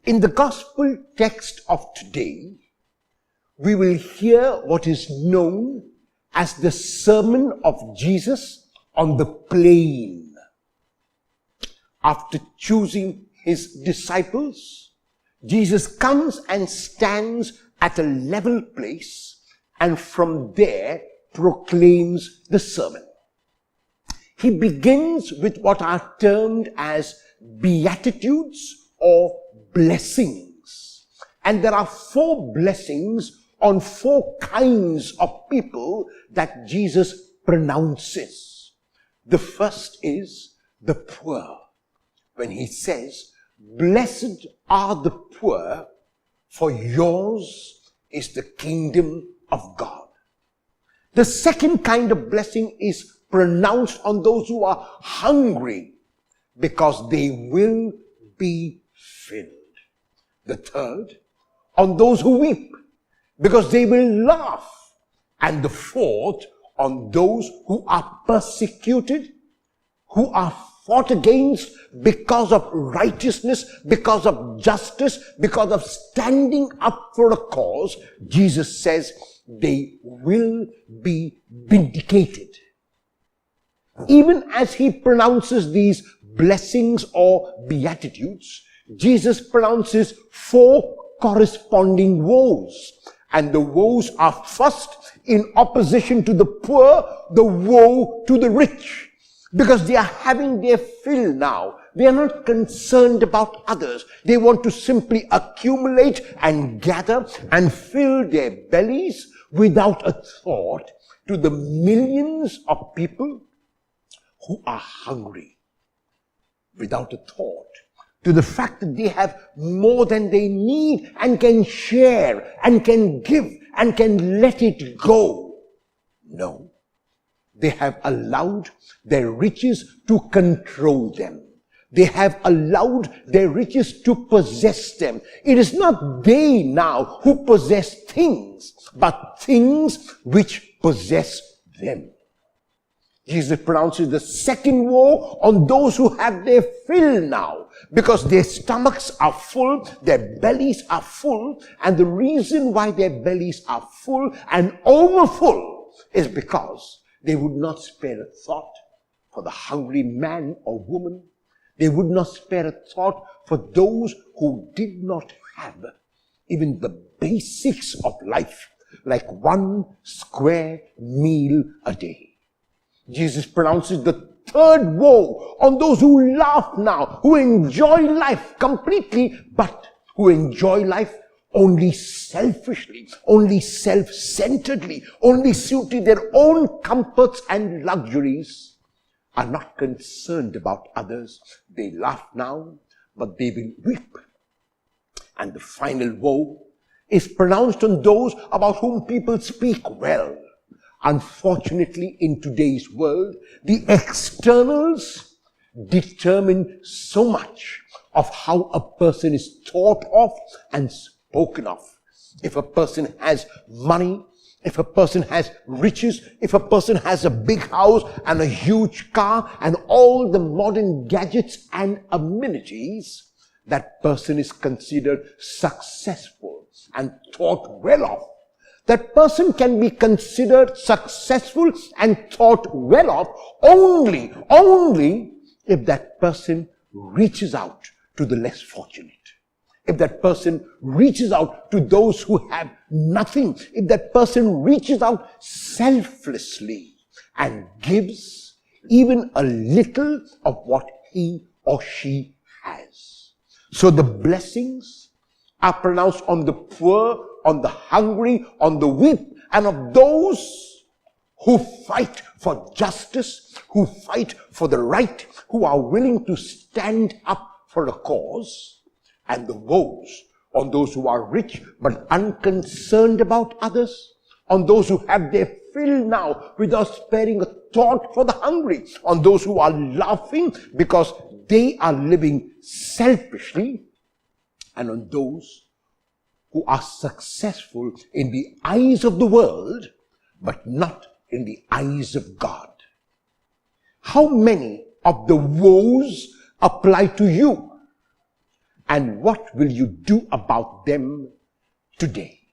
In the gospel text of today, we will hear what is known as the Sermon of Jesus on the Plain. After choosing his disciples, Jesus comes and stands at a level place and from there proclaims the sermon. He begins with what are termed as beatitudes or blessings. And there are 4 blessings on 4 kinds of people that Jesus pronounces. The first is the poor, when he says, "Blessed are the poor, for yours is the kingdom of God." The second kind of blessing is pronounced on those who are hungry, because they will be filled. The third, on those who weep, because they will laugh. And the fourth, on those who are persecuted, who are fought against because of righteousness, because of justice, because of standing up for a cause. Jesus says they will be vindicated. Even as he pronounces these blessings or beatitudes, Jesus pronounces 4 corresponding woes. And the woes are first, in opposition to the poor, the woe to the rich. Because they are having their fill now. They are not concerned about others. They want to simply accumulate and gather and fill their bellies without a thought to the millions of people who are hungry, without a thought to the fact that they have more than they need and can share and can give and can let it go. No, they have allowed their riches to control them. They have allowed their riches to possess them. It is not they now who possess things, but things which possess them. Jesus pronounces the second woe on those who have their fill now, because their stomachs are full, their bellies are full, and the reason why their bellies are full and overfull is because they would not spare a thought for the hungry man or woman. They would not spare a thought for those who did not have even the basics of life, like 1 square meal a day. Jesus pronounces the third woe on those who laugh now, who enjoy life completely, but who enjoy life only selfishly, only self-centeredly, only suiting their own comforts and luxuries, are not concerned about others. They laugh now, but they will weep. And the final woe is pronounced on those about whom people speak well. Unfortunately, in today's world, the externals determine so much of how a person is thought of and spoken of. If a person has money, if a person has riches, if a person has a big house and a huge car and all the modern gadgets and amenities, that person is considered successful and thought well of. That person can be considered successful and thought well of only if that person reaches out to the less fortunate. If that person reaches out to those who have nothing. If that person reaches out selflessly and gives even a little of what he or she has. So the blessings are pronounced on the poor, on the hungry, on the weak, and of those who fight for justice, who fight for the right, who are willing to stand up for a cause, and the woes on those who are rich but unconcerned about others, on those who have their fill now without sparing a thought for the hungry, on those who are laughing because they are living selfishly, and on those who are successful in the eyes of the world, but not in the eyes of God. How many of the woes apply to you? And what will you do about them today?